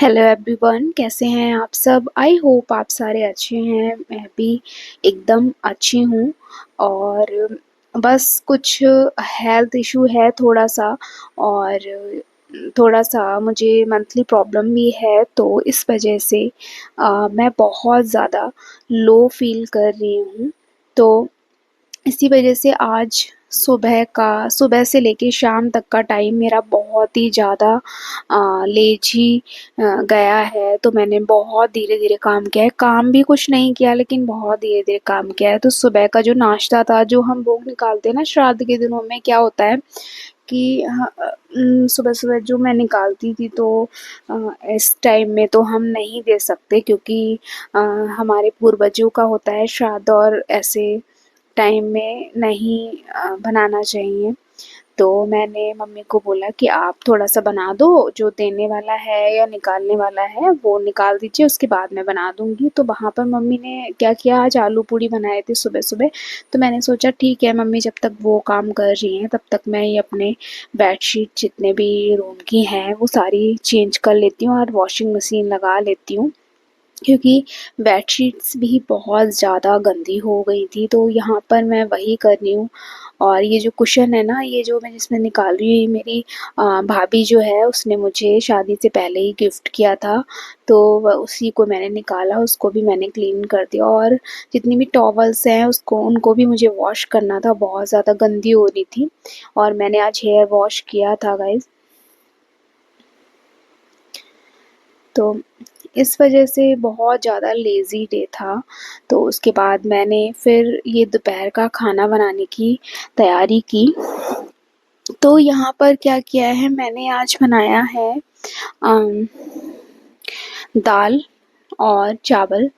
Hello everyone, कैसे हैं आप सब। आई होप आप सारे अच्छे हैं। मैं भी एकदम अच्छी हूँ। और बस कुछ हेल्थ इशू है थोड़ा सा। और थोड़ा सा मुझे मंथली प्रॉब्लम भी है, तो इस वजह से मैं बहुत ज़्यादा लो फील कर रही हूँ। तो इसी वजह से आज सुबह से लेके शाम तक का टाइम मेरा बहुत ही ज़्यादा लेजी गया है। तो मैंने बहुत धीरे-धीरे काम किया है। काम भी कुछ नहीं किया, लेकिन बहुत धीरे-धीरे काम किया है। तो सुबह का जो नाश्ता था, जो हम भोग निकालते हैं ना श्राद्ध के दिनों में, क्या होता है कि सुबह-सुबह जो मैं निकालती थी, तो इस टाइम में तो हम नहीं दे सकते, क्योंकि अ, हमारे पूर्वजों का होता है श्राद्ध, और ऐसे टाइम में नहीं बनाना चाहिए। तो मैंने मम्मी को बोला कि आप थोड़ा-सा बना दो, जो देने वाला है या निकालने वाला है वो निकाल दीजिए, उसके बाद मैं बना दूँगी। तो वहाँ पर मम्मी ने क्या किया, आज आलू पूड़ी बनाए थे सुबह-सुबह। तो मैंने सोचा ठीक है, मम्मी जब तक वो काम कर रही हैं तब तक मैं ये अपने बेडशीट जितने भी रूम की हैं वो सारी चेंज कर लेती हूँ और वॉशिंग मशीन लगा लेती हूँ। क्योंकि बेडशीट्स भी बहुत ज़्यादा गंदी हो गई थी, तो यहाँ पर मैं वही कर रही हूँ। और ये जो कुशन है ना, ये जो मैं जिसमें निकाल रही हूँ, ये मेरी भाभी जो है उसने मुझे शादी से पहले ही गिफ्ट किया था। तो उसी को मैंने निकाला, उसको भी मैंने क्लीन कर दिया। और जितनी भी टॉवल्स हैं उसको उनको भी मुझे वॉश करना था, बहुत ज़्यादा गंदी हो रही थी। और मैंने आज हेयर वॉश किया था गाइज़। तो इस वजह से बहुत ज़्यादा लेज़ी डे था। तो उसके बाद मैंने फिर ये दोपहर का खाना बनाने की तैयारी की। तो यहाँ पर क्या किया है, मैंने आज बनाया है अम, दाल और चावल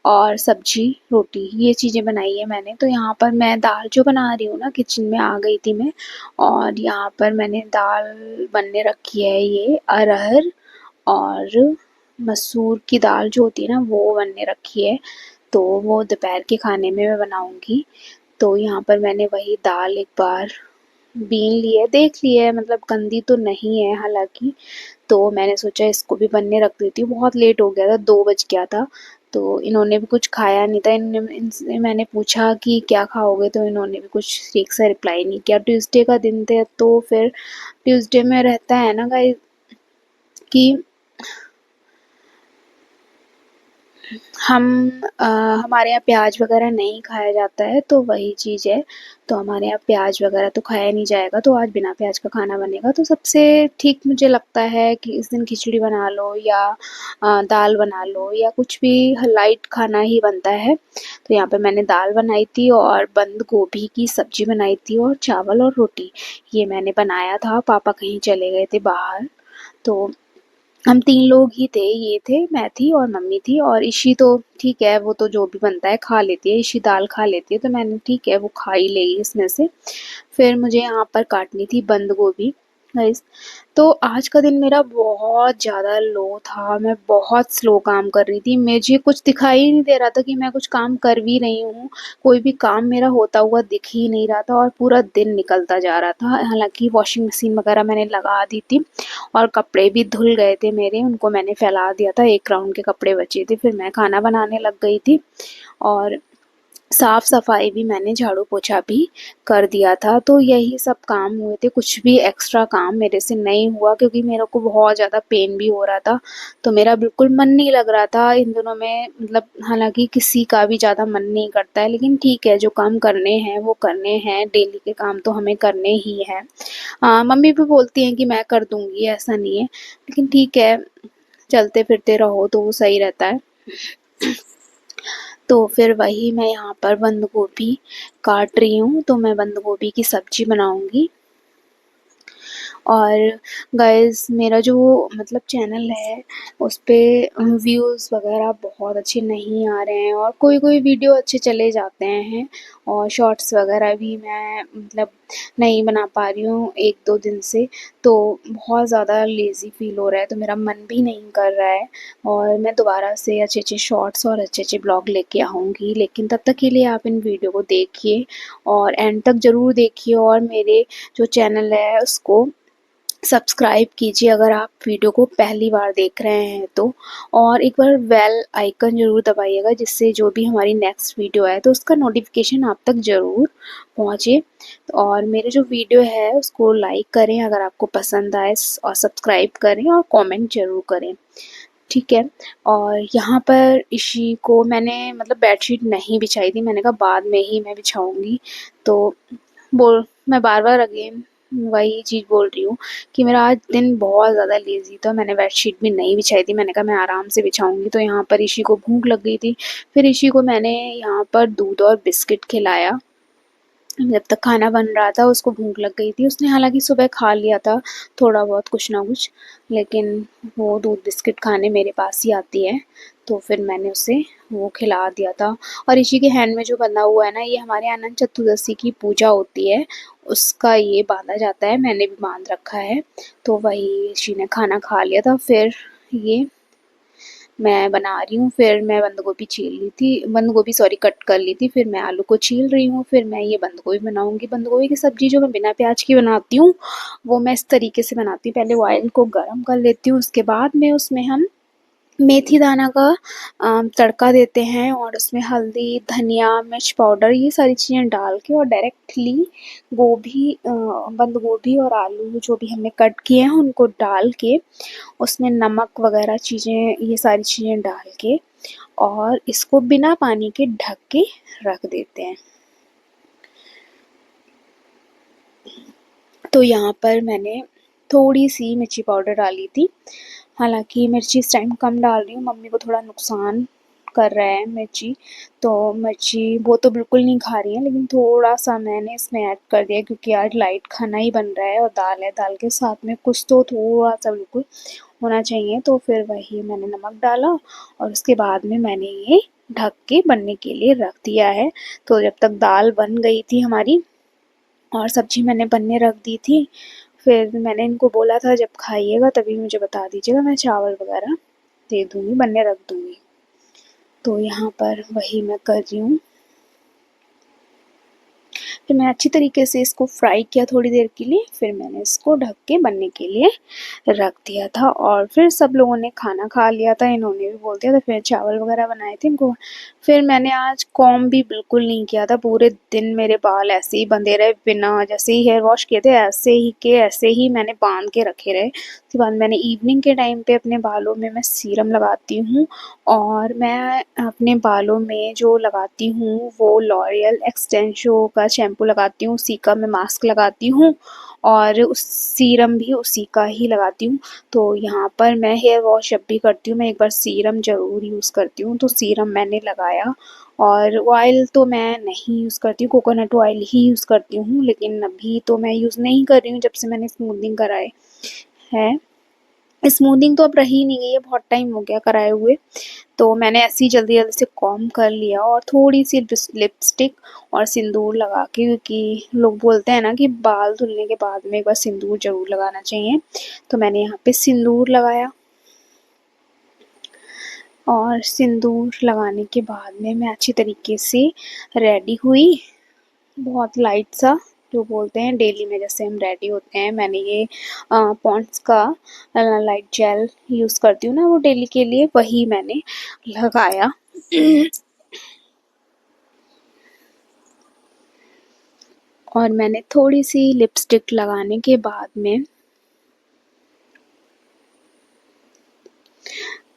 और सब्जी रोटी, ये चीज़ें बनाई है मैंने। तो यहाँ पर मैं दाल जो बना रही हूँ ना, किचन में आ गई थी मैं। और यहाँ पर मैंने दाल बनने रखी है, ये अरहर और मसूर की दाल जो होती है ना, वो बनने रखी है। तो वो दोपहर के खाने में मैं बनाऊँगी। तो यहाँ पर मैंने वही दाल एक बार बीन ली है, देख ली है, मतलब गंदी तो नहीं है हालाँकि। तो मैंने सोचा इसको भी बनने रख देती हूँ। बहुत लेट हो गया था, 2 बज गया था। तो इन्होंने भी कुछ खाया नहीं था। इनसे मैंने पूछा कि क्या खाओगे, तो इन्होंने भी कुछ ठीक से रिप्लाई नहीं किया। ट्यूसडे का दिन थे, तो फिर ट्यूसडे में रहता है ना गाइस कि हम हमारे यहाँ प्याज वगैरह नहीं खाया जाता है, तो वही चीज़ है। तो हमारे यहाँ प्याज वगैरह तो खाया नहीं जाएगा, तो आज बिना प्याज का खाना बनेगा। तो सबसे ठीक मुझे लगता है कि इस दिन खिचड़ी बना लो, या दाल बना लो, या कुछ भी लाइट खाना ही बनता है। तो यहाँ पे मैंने दाल बनाई थी और बंद गोभी की सब्जी बनाई थी, और चावल और रोटी ये मैंने बनाया था। पापा कहीं चले गए थे बाहर। तो हम 3 लोग ही थे, ये थे, मैं थी और मम्मी थी। और इशी तो ठीक है, वो तो जो भी बनता है खा लेती है, इशी दाल खा लेती है, तो मैंने ठीक है वो खा ही लेगी इसमें से। फिर मुझे यहाँ पर काटनी थी बंद गोभी गाइस। तो आज का दिन मेरा बहुत ज़्यादा लो था, मैं बहुत स्लो काम कर रही थी, मुझे कुछ दिखाई ही नहीं दे रहा था कि मैं कुछ काम कर भी रही हूँ। कोई भी काम मेरा होता हुआ दिख ही नहीं रहा था, और पूरा दिन निकलता जा रहा था। हालाँकि वॉशिंग मशीन वगैरह मैंने लगा दी थी, और कपड़े भी धुल गए थे मेरे, उनको मैंने फैला दिया था, 1 राउंड के कपड़े बचे थे। फिर मैं खाना बनाने लग गई थी, और साफ-सफाई भी मैंने झाड़ू-पोछा भी कर दिया था। तो यही सब काम हुए थे, कुछ भी एक्स्ट्रा काम मेरे से नहीं हुआ, क्योंकि मेरे को बहुत ज़्यादा पेन भी हो रहा था। तो मेरा बिल्कुल मन नहीं लग रहा था इन दिनों में, मतलब हालाँकि किसी का भी ज़्यादा मन नहीं करता है, लेकिन ठीक है, जो काम करने हैं वो करने हैं, डेली के काम तो हमें करने ही हैं। मम्मी भी बोलती हैं कि मैं कर दूँगी, ऐसा नहीं है, लेकिन ठीक है, चलते-फिरते रहो तो वो सही रहता है। तो फिर वही मैं यहाँ पर बंद गोभी काट रही हूँ, तो मैं बंद गोभी की सब्ज़ी बनाऊँगी। और गाइस मेरा जो मतलब चैनल है उस पे व्यूज़ वगैरह बहुत अच्छे नहीं आ रहे हैं, और कोई-कोई वीडियो अच्छे चले जाते हैं, और शॉर्ट्स वगैरह भी मैं मतलब नहीं बना पा रही हूँ 1-2 दिन से। तो बहुत ज़्यादा लेज़ी फ़ील हो रहा है, तो मेरा मन भी नहीं कर रहा है। और मैं दोबारा से अच्छे-अच्छे शॉर्ट्स और अच्छे-अच्छे ब्लॉग लेके आऊँगी, लेकिन तब तक के लिए आप इन वीडियो को देखिए और एंड तक ज़रूर देखिए, और मेरे जो चैनल है उसको सब्सक्राइब कीजिए अगर आप वीडियो को पहली बार देख रहे हैं तो, और एक बार बेल आइकन ज़रूर दबाइएगा जिससे जो भी हमारी नेक्स्ट वीडियो आए तो उसका नोटिफिकेशन आप तक ज़रूर पहुँचे। और मेरे जो वीडियो है उसको लाइक करें अगर आपको पसंद आए, और सब्सक्राइब करें और कमेंट ज़रूर करें, ठीक है। और यहाँ पर इसी को मैंने मतलब बेडशीट नहीं बिछाई थी, मैंने कहा बाद में ही मैं बिछाऊँगी। तो मैं बार-बार अगेन वही चीज़ बोल रही हूँ कि मेरा आज दिन बहुत ज़्यादा लेज़ी था, मैंने बेडशीट भी नहीं बिछाई थी, मैंने कहा मैं आराम से बिछाऊँगी। तो यहाँ पर ऋषि को भूख लग गई थी, फिर ऋषि को मैंने यहाँ पर दूध और बिस्किट खिलाया। जब तक खाना बन रहा था उसको भूख लग गई थी, उसने हालाँकि सुबह खा लिया था थोड़ा बहुत कुछ ना कुछ, लेकिन वो दूध बिस्किट खाने मेरे पास ही आती है, तो फिर मैंने उसे वो खिला दिया था। और ऋषि के हैंड में जो बंधा हुआ है ना, ये हमारे अनंत चतुर्दशी की पूजा होती है, उसका ये बाँधा जाता है, मैंने भी बाँध रखा है। तो वही ऋषि ने खाना खा लिया था, फिर ये मैं बना रही हूँ, फिर मैं बंद गोभी सॉरी कट कर ली थी, फिर मैं आलू को छील रही हूँ, फिर मैं ये बंद गोभी बनाऊँगी। बंद गोभी की सब्ज़ी जो मैं बिना प्याज की बनाती हूँ, वो मैं इस तरीके से बनाती हूँ, पहले ऑयल को गरम कर लेती हूँ, उसके बाद में उसमें हम मेथी दाना का तड़का देते हैं और उसमें हल्दी, धनिया, मिर्च पाउडर ये सारी चीज़ें डाल के और डायरेक्टली बंद गोभी और आलू जो भी हमने कट किए हैं उनको डाल के उसमें नमक वगैरह चीज़ें ये सारी चीज़ें डाल के और इसको बिना पानी के ढक के रख देते हैं। तो यहाँ पर मैंने थोड़ी सी मिर्ची पाउडर डाली थी, हालांकि मिर्ची इस टाइम कम डाल रही हूँ, मम्मी को थोड़ा नुकसान कर रहा है मिर्ची, तो मिर्ची वो तो बिल्कुल नहीं खा रही हैं, लेकिन थोड़ा सा मैंने इसमें ऐड कर दिया क्योंकि आज लाइट खाना ही बन रहा है और दाल है, दाल के साथ में कुछ तो थोड़ा सा बिल्कुल होना चाहिए। तो फिर वही मैंने नमक डाला और उसके बाद में मैंने ये ढक के बनने के लिए रख दिया है। तो जब तक दाल बन गई थी हमारी और सब्जी मैंने बनने रख दी थी, फिर मैंने इनको बोला था जब खाइएगा तभी मुझे बता दीजिएगा, मैं चावल वगैरह दे दूँगी, बनने रख दूँगी। तो यहाँ पर वही मैं कर रही हूँ। फिर मैं अच्छी तरीके से इसको फ्राई किया थोड़ी देर के लिए, फिर मैंने इसको ढक के बनने के लिए रख दिया था और फिर सब लोगों ने खाना खा लिया था, इन्होंने भी बोल दिया था, फिर चावल वगैरह बनाए थे इनको। फिर मैंने आज कॉम्ब भी बिल्कुल नहीं किया था, पूरे दिन मेरे बाल ऐसे ही बंधे रहे, बिना जैसे ही हेयर वॉश किए थे ऐसे ही मैंने बांध के रखे रहे। उसके बाद मैंने इवनिंग के टाइम पे अपने बालों में मैं सीरम लगाती हूँ और मैं अपने बालों में जो लगाती हूँ वो लॉरियल एक्सटेंशो का शैम्पू लगाती हूँ, उसी का मैं मास्क लगाती हूँ और उस सीरम भी उसी का ही लगाती हूँ। तो यहाँ पर मैं हेयर वॉश जब भी करती हूँ मैं एक बार सीरम ज़रूर यूज़ करती हूँ, तो सीरम मैंने लगाया और ऑयल तो मैं नहीं यूज़ करती हूँ, कोकोनट ऑयल ही यूज़ करती हूँ, लेकिन अभी तो मैं यूज़ नहीं कर रही हूँ जब से मैंने स्मूथनिंग कराए है। स्मूथनिंग तो अब रही नहीं गई है, बहुत टाइम हो गया कराए हुए, तो मैंने ऐसे ही जल्दी-जल्दी से कॉम्ब कर लिया और थोड़ी-सी लिपस्टिक और सिंदूर लगा के, क्योंकि लोग बोलते हैं ना कि बाल धुलने के बाद में एक बार सिंदूर ज़रूर लगाना चाहिए, तो मैंने यहाँ पे सिंदूर लगाया। और सिंदूर लगाने के बाद में मैं अच्छी तरीके से रेडी हुई, बहुत लाइट सा जो बोलते हैं डेली में जैसे हम रेडी होते हैं। मैंने ये पॉन्ड्स का लाइट जेल यूज़ करती हूँ ना वो डेली के लिए, वही मैंने लगाया। और मैंने थोड़ी सी लिपस्टिक लगाने के बाद में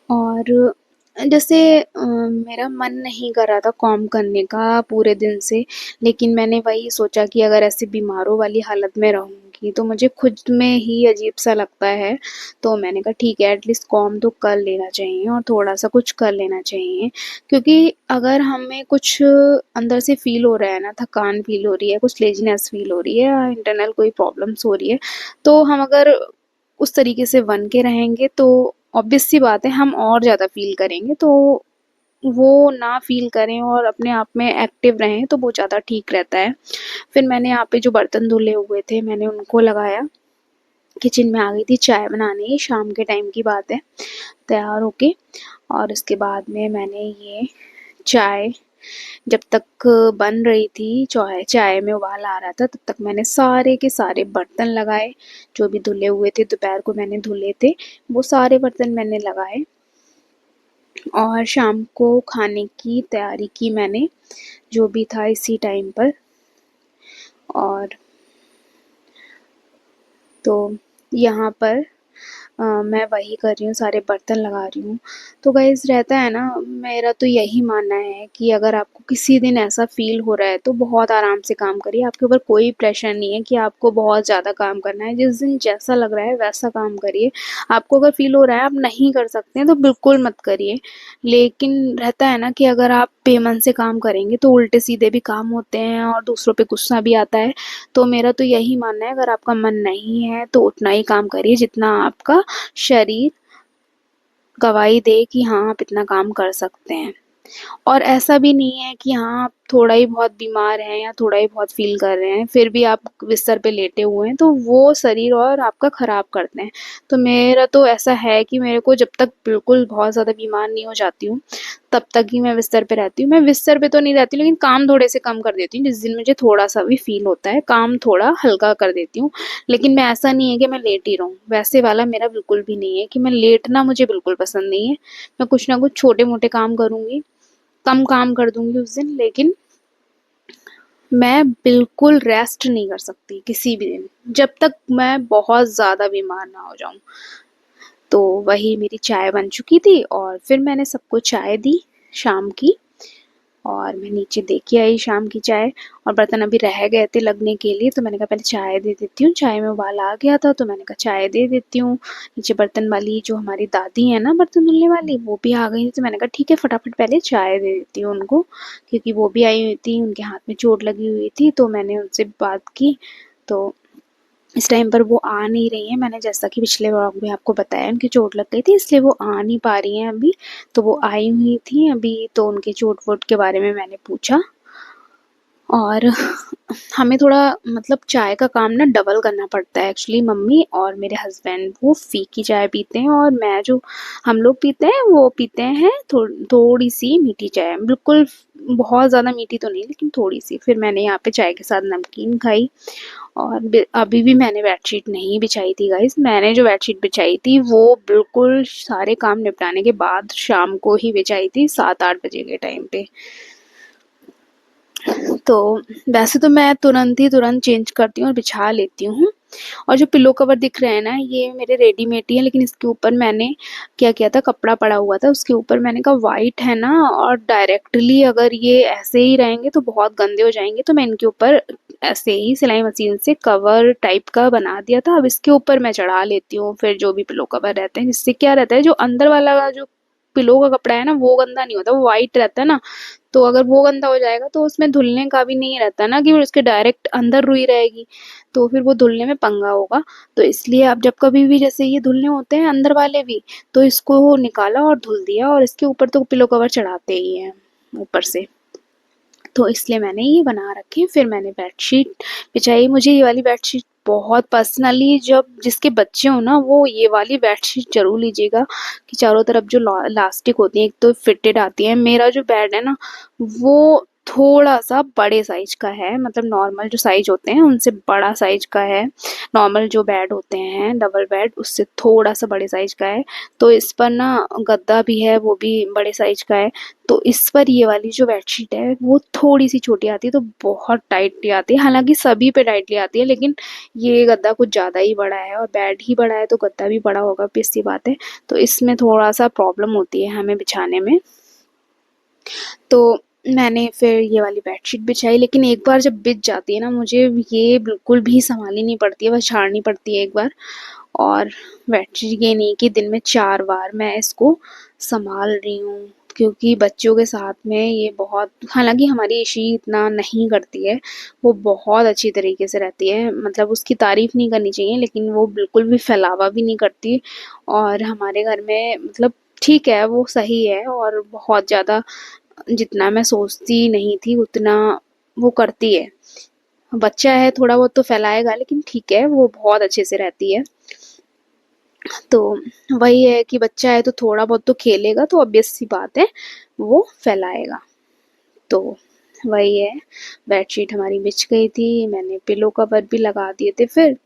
और जैसे मेरा मन नहीं कर रहा था कॉम्ब करने का पूरे दिन से, लेकिन मैंने वही सोचा कि अगर ऐसे बीमारों वाली हालत में रहूँगी तो मुझे खुद में ही अजीब सा लगता है, तो मैंने कहा ठीक है एटलीस्ट कॉम्ब तो कर लेना चाहिए और थोड़ा सा कुछ कर लेना चाहिए, क्योंकि अगर हमें कुछ अंदर से फील हो रहा है ना, थकान फील हो रही है, कुछ लेजीनेस फील हो रही है या इंटरनल कोई प्रॉब्लम्स हो रही है, तो हम अगर उस तरीके से बन के रहेंगे तो ऑब्वियस सी बात है हम और ज़्यादा फ़ील करेंगे, तो वो ना फ़ील करें और अपने आप में एक्टिव रहें तो वो ज़्यादा ठीक रहता है। फिर मैंने यहाँ पे जो बर्तन धुले हुए थे मैंने उनको लगाया, किचन में आ गई थी चाय बनाने, शाम के टाइम की बात है, तैयार होके और उसके बाद में मैंने ये चाय जब तक बन रही थी चाय चाय में उबाल आ रहा था, तब तक मैंने सारे के सारे बर्तन लगाए, जो भी धुले हुए थे, दोपहर को मैंने धुले थे, वो सारे बर्तन मैंने लगाए। और शाम को खाने की तैयारी की मैंने, जो भी था इसी टाइम पर। और तो यहाँ पर मैं वही कर रही हूँ, सारे बर्तन लगा रही हूँ। तो गाइस रहता है ना, मेरा तो यही मानना है कि अगर आपको किसी दिन ऐसा फ़ील हो रहा है तो बहुत आराम से काम करिए। आपके ऊपर कोई प्रेशर नहीं है कि आपको बहुत ज़्यादा काम करना है। जिस दिन जैसा लग रहा है वैसा काम करिए। आपको अगर फ़ील हो रहा है आप नहीं कर सकते हैं तो बिल्कुल मत करिए। लेकिन रहता है ना कि अगर आप बेमन से काम करेंगे तो उल्टे-सीधे भी काम होते हैं और दूसरों पे गुस्सा भी आता है। तो मेरा तो यही मानना है, अगर आपका मन नहीं है तो उतना ही काम करिए जितना आपका शरीर गवाही दे कि हाँ, आप इतना काम कर सकते हैं। और ऐसा भी नहीं है कि हाँ, आप थोड़ा ही बहुत बीमार हैं या थोड़ा ही बहुत फ़ील कर रहे हैं, फिर भी आप बिस्तर पे लेटे हुए हैं, तो वो शरीर और आपका ख़राब करते हैं। तो मेरा तो ऐसा है कि मेरे को जब तक बिल्कुल बहुत ज़्यादा बीमार नहीं हो जाती हूँ, तब तक ही मैं बिस्तर पे रहती हूँ। मैं बिस्तर पे तो नहीं रहती, लेकिन काम थोड़े से कम कर देती हूँ। जिस दिन मुझे थोड़ा-सा भी फ़ील होता है, काम थोड़ा हल्का कर देती हूँ। लेकिन मैं ऐसा नहीं है कि मैं लेटी रहूँ, वैसे वाला मेरा बिल्कुल भी नहीं है कि मैं लेटना मुझे बिल्कुल पसंद नहीं है। मैं कुछ ना कुछ छोटे-मोटे काम करूँगी, कम काम कर दूँगी उस दिन, लेकिन मैं बिल्कुल रेस्ट नहीं कर सकती किसी भी दिन, जब तक मैं बहुत ज़्यादा बीमार ना हो जाऊँ। तो वही मेरी चाय बन चुकी थी और फिर मैंने सबको चाय दी शाम की, और मैं नीचे दे के आई शाम की चाय। और बर्तन अभी रह गए थे लगने के लिए, तो मैंने कहा पहले चाय दे देती हूँ। चाय में उबाल आ गया था तो मैंने कहा चाय दे देती हूँ। नीचे बर्तन वाली जो हमारी दादी है ना, बर्तन धुलने वाली, वो भी आ गई थी, तो मैंने कहा ठीक है फटाफट पहले चाय दे देती हूँ उनको, क्योंकि वो भी आई हुई थी, उनके हाथ में चोट लगी हुई थी। तो मैंने उनसे बात की, तो इस टाइम पर वो आ नहीं रही हैं। मैंने जैसा कि पिछले व्लॉग में आपको बताया, उनकी चोट लग गई थी इसलिए वो आ नहीं पा रही हैं अभी। तो वो आई हुई थी अभी, तो उनकी चोट-वोट के बारे में मैंने पूछा। और हमें थोड़ा मतलब चाय का काम ना डबल करना पड़ता है एक्चुअली। मम्मी और मेरे हस्बैंड वो फीकी चाय पीते हैं, और मैं जो हम लोग पीते हैं वो पीते हैं थोड़ी सी मीठी चाय, बिल्कुल बहुत ज़्यादा मीठी तो नहीं लेकिन थोड़ी सी। फिर मैंने यहाँ पे चाय के साथ नमकीन खाई। और अभी भी मैंने बेडशीट नहीं बिछाई थी गाइस। मैंने जो बेडशीट बिछाई थी वो बिल्कुल सारे काम निपटाने के बाद शाम को ही बिछाई थी, 7-8 बजे के टाइम पे। तो वैसे तो मैं तुरंत चेंज करती हूँ और बिछा लेती हूँ। और जो पिलो कवर दिख रहे हैं ना, ये मेरे रेडीमेड ही है, लेकिन इसके ऊपर मैंने क्या किया था, कपड़ा पड़ा हुआ था उसके ऊपर, मैंने कहा वाइट है ना और डायरेक्टली अगर ये ऐसे ही रहेंगे तो बहुत गंदे हो जाएंगे, तो मैं इनके ऊपर ऐसे ही सिलाई मशीन से कवर टाइप का बना दिया था। अब इसके ऊपर मैं चढ़ा लेती हूँ फिर जो भी पिलो कवर रहते हैं, जिससे क्या रहता है, जो अंदर वाला जो पिलो का कपड़ा है ना वो गंदा नहीं होता, वो वाइट रहता है ना। तो अगर वो गंदा हो जाएगा तो उसमें धुलने का भी नहीं रहता ना, कि उसके डायरेक्ट अंदर रुई रहेगी, तो फिर वो धुलने में पंगा होगा। तो इसलिए अब जब कभी भी जैसे ये धुलने होते हैं अंदर वाले भी, तो इसको निकाला और धुल दिया, और इसके ऊपर तो पिलो कवर चढ़ाते ही हैं ऊपर से। तो इसलिए मैंने ये बना रखे। फिर मैंने बेडशीट बिछाई। मुझे ये वाली बेडशीट बहुत पर्सनली, जब जिसके बच्चे हो ना वो ये वाली बेडशीट जरूर लीजिएगा, कि चारों तरफ जो लास्टिक होती है, एक तो फिटेड आती है। मेरा जो बेड है ना वो थोड़ा सा बड़े साइज का है, मतलब नॉर्मल जो साइज होते हैं उनसे बड़ा साइज का है। नॉर्मल जो बेड होते हैं डबल बेड, उससे थोड़ा सा बड़े साइज का है। तो इस पर ना गद्दा भी है, वो भी बड़े साइज का है। तो इस पर ये वाली जो बेडशीट है वो थोड़ी-सी छोटी आती है, तो बहुत टाइटली आती है। हालाँकि सभी पे टाइटली आती है, लेकिन ये गद्दा कुछ ज़्यादा ही बड़ा है और बेड ही बड़ा है तो गद्दा भी बड़ा होगा, ऑब्वियस सी बात है। तो इसमें थोड़ा-सा प्रॉब्लम होती है हमें बिछाने में। तो मैंने फिर ये वाली बेडशीट बिछाई, लेकिन एक बार जब बिछ जाती है ना, मुझे ये बिल्कुल भी सँभालनी नहीं पड़ती है, बस झाड़नी पड़ती है एक बार। और बेडशीट ये नहीं कि दिन में 4 बार मैं इसको सँभाल रही हूँ, क्योंकि बच्चों के साथ में ये बहुत, हालाँकि हमारी इशी इतना नहीं करती है, वो बहुत अच्छी तरीके से रहती है, मतलब उसकी तारीफ़ नहीं करनी चाहिए, लेकिन वो बिल्कुल भी फैलावा भी नहीं करती। और हमारे घर में मतलब ठीक है, वो सही है, और बहुत ज़्यादा जितना मैं सोचती नहीं थी उतना वो करती है। बच्चा है, थोड़ा बहुत तो फैलाएगा, लेकिन ठीक है, वो बहुत अच्छे से रहती है। तो वही है कि बच्चा है तो थोड़ा बहुत तो खेलेगा, तो ऑब्वियस सी बात है वो फैलाएगा। तो वही है, बेडशीट हमारी बिछ गई थी, मैंने पिलो कवर भी लगा दिए थे फिर।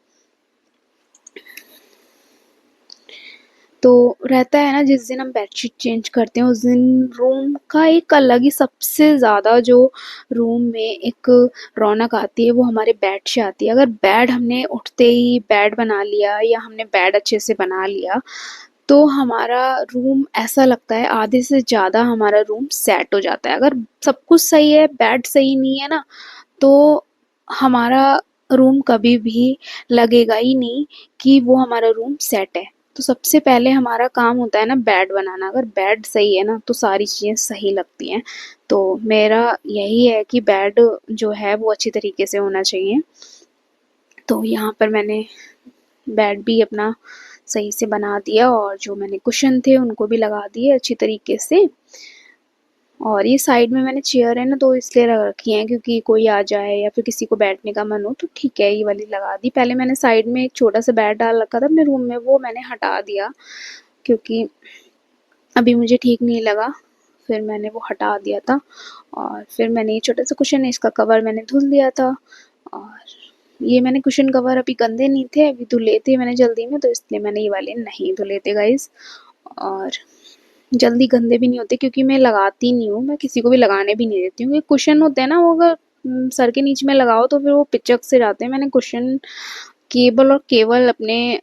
तो रहता है ना, जिस दिन हम बेडशीट चेंज करते हैं उस दिन रूम का एक अलग ही, सबसे ज़्यादा जो रूम में एक रौनक आती है वो हमारे बेड से आती है। अगर बेड हमने उठते ही बेड बना लिया या हमने बेड अच्छे से बना लिया तो हमारा रूम ऐसा लगता है आधे से ज़्यादा हमारा रूम सेट हो जाता है। अगर सब कुछ सही है, बेड सही नहीं है ना, तो हमारा रूम कभी भी लगेगा ही नहीं कि वो हमारा रूम सेट है। तो सबसे पहले हमारा काम होता है ना बेड बनाना। अगर बेड सही है ना तो सारी चीज़ें सही लगती हैं। तो मेरा यही है कि बेड जो है वो अच्छी तरीके से होना चाहिए। तो यहाँ पर मैंने बेड भी अपना सही से बना दिया और जो मैंने कुशन थे उनको भी लगा दिए अच्छी तरीके से। और ये साइड में मैंने चेयर है ना तो इसलिए रख रखी है क्योंकि कोई आ जाए या फिर किसी को बैठने का मन हो तो ठीक है, ये वाली लगा दी। पहले मैंने साइड में एक छोटा सा बेड डाल रखा था अपने रूम में, वो मैंने हटा दिया क्योंकि अभी मुझे ठीक नहीं लगा, फिर मैंने वो हटा दिया था। और फिर मैंने ये छोटा सा कुशन है, इसका कवर मैंने धुल दिया था। और ये मैंने कुशन कवर अभी गंदे नहीं थे, अभी धुले थे मैंने जल्दी में, तो इसलिए मैंने ये वाले नहीं धुले थे गाइस। और जल्दी गंदे भी नहीं होते क्योंकि मैं लगाती नहीं हूँ, मैं किसी को भी लगाने भी नहीं देती हूँ। क्योंकि कुशन होते हैं ना, वो अगर सर के नीचे में लगाओ तो फिर वो पिचक से जाते हैं। मैंने कुशन केवल और केवल अपने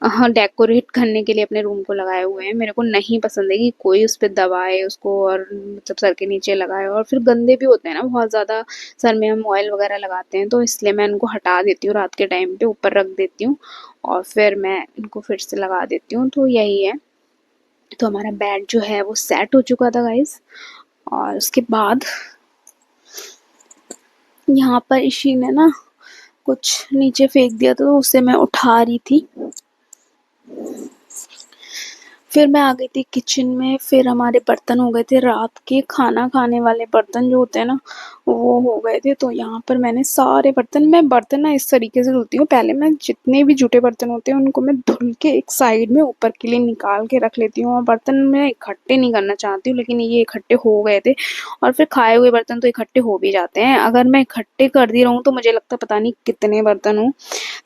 हाँ, डेकोरेट करने के लिए अपने रूम को लगाए हुए हैं। मेरे को नहीं पसंद है कि कोई उस पे दबाए उसको और मतलब सर के नीचे लगाए, और फिर गंदे भी होते हैं ना बहुत ज़्यादा, सर में हम ऑयल वगैरह लगाते हैं, तो इसलिए मैं इनको हटा देती हूँ रात के टाइम पे, ऊपर रख देती हूँ और फिर मैं इनको फिर से लगा देती हूँ। तो यही है। तो हमारा बेड जो है वो सेट हो चुका था गाइस। और उसके बाद यहाँ पर इशी ने ना कुछ नीचे फेंक दिया था तो उसे मैं उठा रही थी। फिर मैं आ गई थी किचन में। फिर हमारे बर्तन हो गए थे रात के खाना खाने वाले बर्तन जो होते हैं ना, वो हो गए थे। तो यहाँ पर मैंने सारे बर्तन, मैं बर्तन ना इस तरीके से धुलती हूँ, पहले मैं जितने भी जूठे बर्तन होते हैं उनको मैं धुल के एक साइड में ऊपर के लिए निकाल के रख लेती हूँ। और बर्तन मैं इकट्ठे नहीं करना चाहती हूँ, लेकिन ये इकट्ठे हो गए थे। और फिर खाए हुए बर्तन तो इकट्ठे हो भी जाते हैं, अगर मैं इकट्ठे कर दी रहूँ तो मुझे लगता है पता नहीं कितने बर्तन हूँ।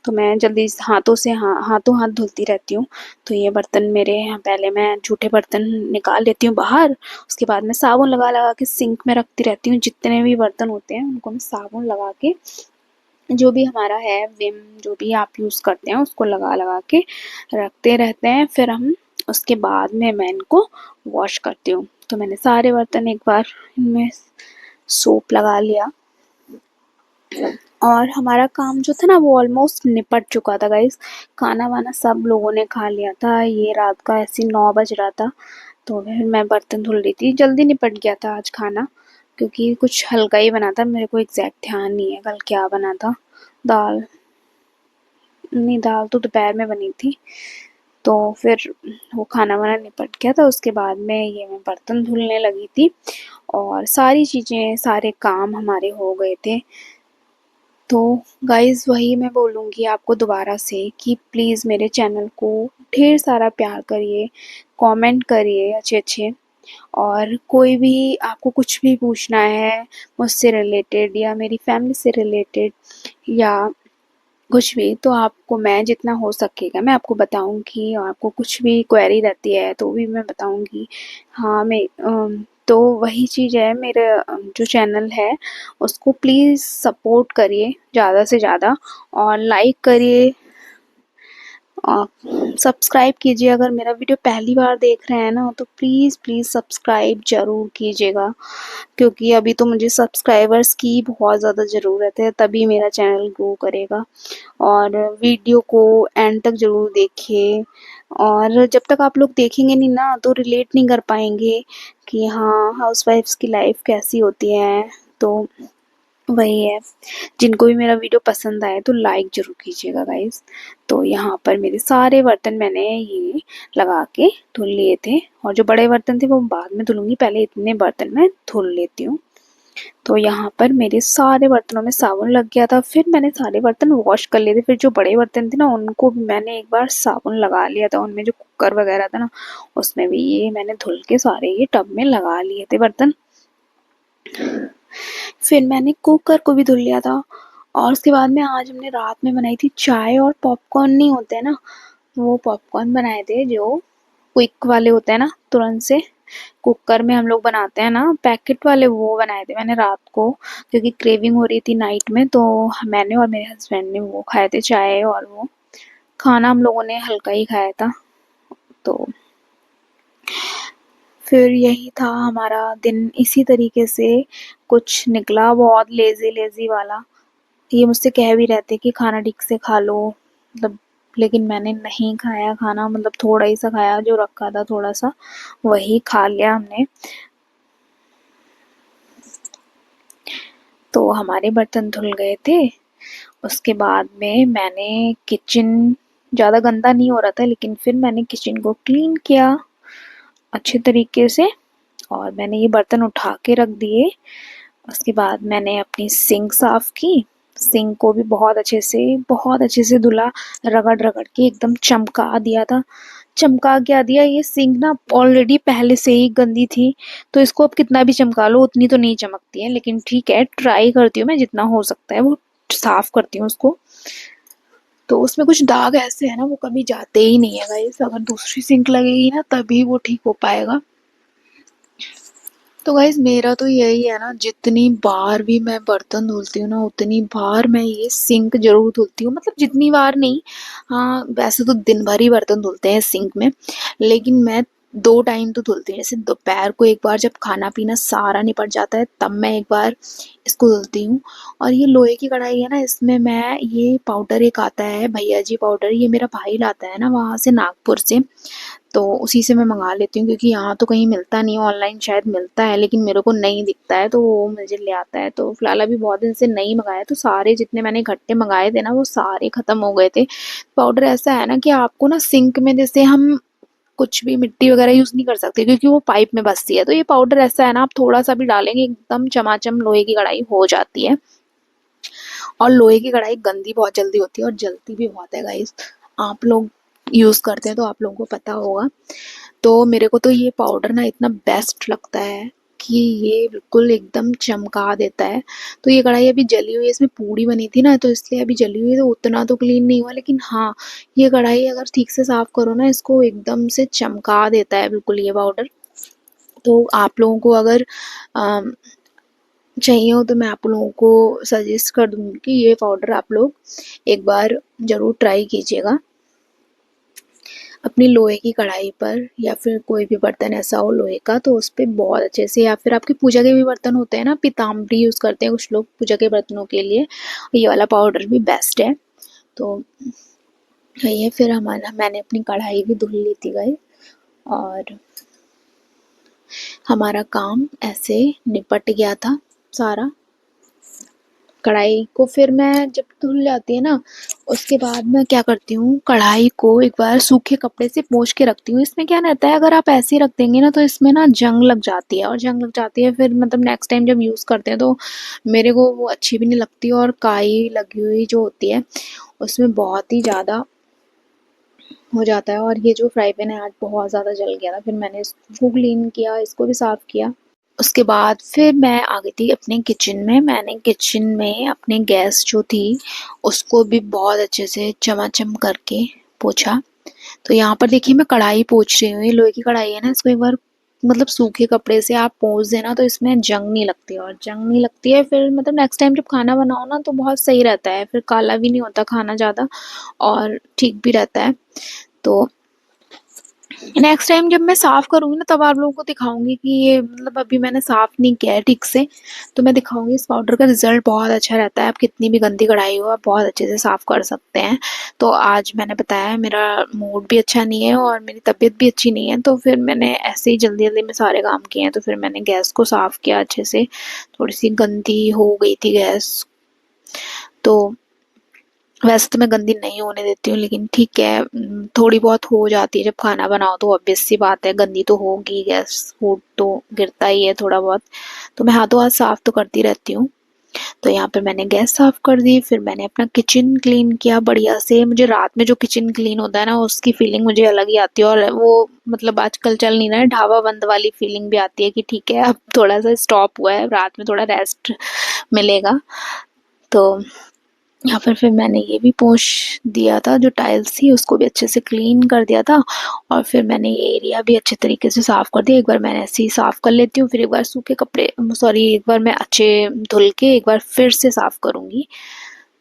तो मैं जल्दी हाथों से हाथों हाथ धुलती रहती हूँ। तो ये बर्तन मेरे यहाँ, पहले मैं जूठे बर्तन निकाल लेती हूँ बाहर, उसके बाद मैं साबुन लगा लगा के सिंक में रखती रहती हूँ। जितने भी बर्तन होते हैं उनको मैं साबुन लगा के, जो भी हमारा है विम जो भी आप यूज़ करते हैं उसको लगा लगा के रखते रहते हैं। फिर हम उसके बाद में मैं इनको वॉश करती हूँ। तो मैंने सारे बर्तन एक बार इनमें सोप लगा लिया और हमारा काम जो था ना वो ऑलमोस्ट निपट चुका था गाइस। खाना वाना सब लोगों ने खा लिया था, ये रात का ऐसे 9 बज रहा था। तो फिर मैं बर्तन धुल रही थी, जल्दी निपट गया था आज खाना, क्योंकि कुछ हल्का ही बना था। मेरे को एग्जैक्ट ध्यान नहीं है कल क्या बना था। दाल, नहीं दाल तो दोपहर में बनी थी। तो फिर वो खाना वाना निपट गया था, उसके बाद में ये मैं बर्तन धुलने लगी थी और सारी चीज़ें सारे काम हमारे हो गए थे। तो गाइज़ वही मैं बोलूँगी आपको दोबारा से कि प्लीज़ मेरे चैनल को ढेर सारा प्यार करिए, कमेंट करिए अच्छे-अच्छे। और कोई भी आपको कुछ भी पूछना है मुझसे रिलेटेड या मेरी फैमिली से रिलेटेड या कुछ भी, तो आपको मैं जितना हो सकेगा मैं आपको बताऊँगी। और आपको कुछ भी क्वेरी रहती है तो भी मैं बताऊँगी। हाँ, तो वही चीज़ है, मेरे जो चैनल है उसको प्लीज़ सपोर्ट करिए ज़्यादा से ज़्यादा और लाइक करिए। सब्सक्राइब कीजिए। अगर मेरा वीडियो पहली बार देख रहे हैं ना तो प्लीज़ प्लीज़ सब्सक्राइब ज़रूर कीजिएगा, क्योंकि अभी तो मुझे सब्सक्राइबर्स की बहुत ज़्यादा ज़रूरत है, तभी मेरा चैनल ग्रो करेगा। और वीडियो को एंड तक ज़रूर देखिए। और जब तक आप लोग देखेंगे नहीं ना तो रिलेट नहीं कर पाएंगे कि हाँ हाउसवाइफ्स की लाइफ कैसी होती है। तो वही है, जिनको भी मेरा वीडियो पसंद आए तो लाइक ज़रूर कीजिएगा गाइस। तो यहाँ पर मेरे सारे बर्तन मैंने ये लगा के धुल लिए थे, और जो बड़े बर्तन थे वो बाद में धुलूँगी, पहले इतने बर्तन मैं धुल लेती हूँ। तो यहाँ पर मेरे सारे बर्तनों में साबुन लग गया था, फिर मैंने सारे बर्तन वॉश कर लिए थे। फिर जो बड़े बर्तन थे ना उनको भी मैंने एक बार साबुन लगा लिया था, उनमें जो कुकर वगैरह था ना उसमें भी ये मैंने धुल के सारे ये टब में लगा लिए थे बर्तन। फिर मैंने कुकर को भी धुल लिया था और उसके बाद में आज हमने रात में बनाई थी चाय और पॉपकॉर्न नहीं होते हैं ना, वो पॉपकॉर्न बनाए थे जो क्विक वाले होते हैं ना, तुरंत से कुकर में हम लोग बनाते हैं ना पैकेट वाले, वो बनाए थे मैंने रात को क्योंकि क्रेविंग हो रही थी नाइट में, तो मैंने और मेरे हस्बैंड ने वो खाए थे चाय और वो खाना हम लोगों ने हल्का ही खाया था। तो फिर यही था हमारा दिन, इसी तरीके से कुछ निकला, बहुत लेजी लेजी वाला। ये मुझसे कह भी रहते कि खाना ठीक से खा लो, मतलब लेकिन मैंने नहीं खाया खाना, मतलब थोड़ा ही सा खाया, जो रखा था थोड़ा सा वही खा लिया हमने। तो हमारे बर्तन धुल गए थे। उसके बाद में मैंने किचन, ज़्यादा गंदा नहीं हो रहा था लेकिन फिर मैंने किचन को क्लीन किया अच्छे तरीके से और मैंने ये बर्तन उठा के रख दिए। उसके बाद मैंने अपनी सिंक साफ़ की, सिंक को भी बहुत अच्छे से धुला, रगड़ रगड़ के एकदम चमका दिया था। चमका क्या दिया, ये सिंक ना ऑलरेडी पहले से ही गंदी थी, तो इसको अब कितना भी चमका लो उतनी तो नहीं चमकती है, लेकिन ठीक है ट्राई करती हूँ मैं जितना हो सकता है वो साफ करती हूँ उसको। तो उसमें कुछ दाग ऐसे है ना वो कभी जाते ही नहीं है गाइस, अगर दूसरी सिंक लगेगी ना तभी वो ठीक हो पाएगा। तो गाइस मेरा तो यही है ना, जितनी बार भी मैं बर्तन धुलती हूँ ना उतनी बार मैं ये सिंक जरूर धुलती हूँ, मतलब जितनी बार नहीं, हाँ वैसे तो दिन भर ही बर्तन धुलते हैं सिंक में, लेकिन मैं 2 टाइम तो धुलती हूँ। जैसे दोपहर को एक बार जब खाना पीना सारा निपट जाता है तब मैं एक बार इसको धुलती हूँ। और ये लोहे की कढ़ाई है ना, इसमें मैं ये पाउडर एक आता है भैया जी पाउडर, ये मेरा भाई लाता है ना वहाँ से नागपुर से, तो उसी से मैं मंगा लेती हूँ क्योंकि यहाँ तो कहीं मिलता नहीं है, ऑनलाइन शायद मिलता है लेकिन मेरे को नहीं दिखता है, तो वो मुझे ले आता है। तो फिलहाल अभी बहुत दिन से नहीं मंगाया, तो सारे जितने मैंने इकट्ठे मंगाए थे ना वो सारे खत्म हो गए थे। पाउडर ऐसा है ना कि आपको ना सिंक में जैसे हम कुछ भी मिट्टी वगैरह यूज नहीं कर सकते क्योंकि वो पाइप में बसती है, तो ये पाउडर ऐसा है ना आप थोड़ा सा भी डालेंगे एकदम चमाचम लोहे की कढ़ाई हो जाती है। और लोहे की कढ़ाई गंदी बहुत जल्दी होती है और जलती भी बहुत है गाइस, आप लोग यूज करते हैं तो आप लोगों को पता होगा। तो मेरे को तो ये पाउडर ना इतना बेस्ट लगता है कि ये बिल्कुल एकदम चमका देता है। तो ये कढ़ाई अभी जली हुई है, इसमें पूड़ी बनी थी ना तो इसलिए अभी जली हुई है, तो उतना तो क्लीन नहीं हुआ, लेकिन हाँ ये कढ़ाई अगर ठीक से साफ करो ना इसको एकदम से चमका देता है बिल्कुल ये पाउडर। तो आप लोगों को अगर अम, चाहिए हो तो मैं आप लोगों को सजेस्ट कर दूंगी कि ये पाउडर आप लोग एक बार ज़रूर ट्राई कीजिएगा अपनी लोहे की कढ़ाई पर, या फिर कोई भी बर्तन ऐसा हो लोहे का तो उस पर बहुत अच्छे से, या फिर आपकी पूजा के भी बर्तन होते हैं ना, पीताम्बरी यूज़ करते हैं कुछ लोग पूजा के बर्तनों के लिए, ये वाला पाउडर भी बेस्ट है। तो ये फिर हमारा, मैंने अपनी कढ़ाई भी धुल ली थी गाइस, और हमारा काम ऐसे निपट गया था सारा। कढ़ाई को फिर मैं जब धुल जाती है ना उसके बाद मैं क्या करती हूँ, कढ़ाई को एक बार सूखे कपड़े से पोंछ के रखती हूँ। इसमें क्या रहता है अगर आप ऐसे ही रख देंगे ना तो इसमें ना जंग लग जाती है, और जंग लग जाती है फिर मतलब नेक्स्ट टाइम जब यूज़ करते हैं तो मेरे को वो अच्छी भी नहीं लगती, और काई लगी हुई जो होती है उसमें बहुत ही ज़्यादा हो जाता है। और ये जो फ्राई पैन है आज बहुत ज़्यादा जल गया था, फिर मैंने इसको क्लीन किया, इसको भी साफ़ किया। उसके बाद फिर मैं आ गई थी अपने किचन में, मैंने किचन में अपने गैस जो थी उसको भी बहुत अच्छे से चमाचम करके पोंछा। तो यहाँ पर देखिए मैं कढ़ाई पोंछ रही हूँ, ये लोहे की कढ़ाई है ना, इसको एक बार मतलब सूखे कपड़े से आप पोंछ देना तो इसमें जंग नहीं लगती, और जंग नहीं लगती है फिर मतलब नेक्स्ट टाइम जब खाना बनाओ ना तो बहुत सही रहता है, फिर काला भी नहीं होता खाना ज़्यादा और ठीक भी रहता है। तो नेक्स्ट टाइम जब मैं साफ़ करूँगी ना तब आप लोगों को दिखाऊँगी कि ये मतलब अभी मैंने साफ़ नहीं किया है ठीक से, तो मैं दिखाऊँगी इस पाउडर का रिज़ल्ट बहुत अच्छा रहता है, आप कितनी भी गंदी कढ़ाई हो आप बहुत अच्छे से साफ़ कर सकते हैं। तो आज मैंने बताया मेरा मूड भी अच्छा नहीं है और मेरी तबीयत भी अच्छी नहीं है, तो फिर मैंने ऐसे ही जल्दी-जल्दी में सारे काम किए हैं, तो फिर मैंने गैस को साफ़ किया अच्छे से, थोड़ी-सी गंदी हो गई थी गैस। तो वैसे तो मैं गंदी नहीं होने देती हूँ लेकिन ठीक है, थोड़ी बहुत हो जाती है जब खाना बनाओ तो ऑब्वियस सी बात है गंदी तो होगी, गैस फूड तो गिरता ही है थोड़ा बहुत, तो मैं हाथों हाथ साफ तो करती रहती हूँ। तो यहाँ पर मैंने गैस साफ़ कर दी, फिर मैंने अपना किचन क्लीन किया बढ़िया से। मुझे रात में जो किचन क्लीन होता है ना, उसकी फीलिंग मुझे अलग ही आती है, और वो मतलब आजकल चल नहीं रहा है, ढाबा बंद वाली फीलिंग भी आती है कि ठीक है अब थोड़ा-सा स्टॉप हुआ है, रात में थोड़ा रेस्ट मिलेगा। तो यहाँ पर फिर मैंने ये भी पोंछ दिया था, जो टाइल्स थी उसको भी अच्छे से क्लीन कर दिया था, और फिर मैंने ये एरिया भी अच्छे तरीके से साफ़ कर दिया। एक बार मैंने ऐसे ही साफ़ कर लेती हूँ, फिर एक बार सूखे कपड़े सॉरी एक बार मैं अच्छे धुल के एक बार फिर से साफ़ करूँगी।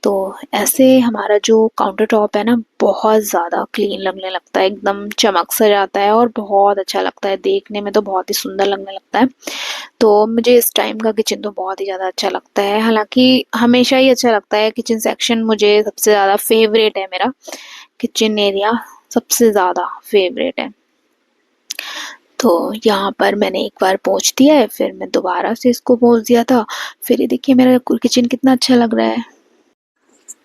तो ऐसे हमारा जो काउंटर टॉप है ना, बहुत ज़्यादा क्लीन लगने लगता है, एकदम चमक सा जाता है और बहुत अच्छा लगता है, देखने में तो बहुत ही सुंदर लगने लगता है। तो मुझे इस टाइम का किचन तो बहुत ही ज़्यादा अच्छा लगता है, हालाँकि हमेशा ही अच्छा लगता है। किचन सेक्शन मुझे सबसे ज़्यादा फ़ेवरेट है, मेरा किचन एरिया सबसे ज़्यादा फ़ेवरेट है। तो यहाँ पर मैंने एक बार पोंछ दिया है, फिर मैं दोबारा से इसको पोंछ दिया था। फिर ये देखिए मेरा किचन कितना अच्छा लग रहा है।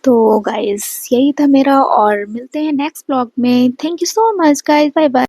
तो गाइज़ यही था मेरा, और मिलते हैं नेक्स्ट व्लॉग में। Thank you so much guys, bye bye.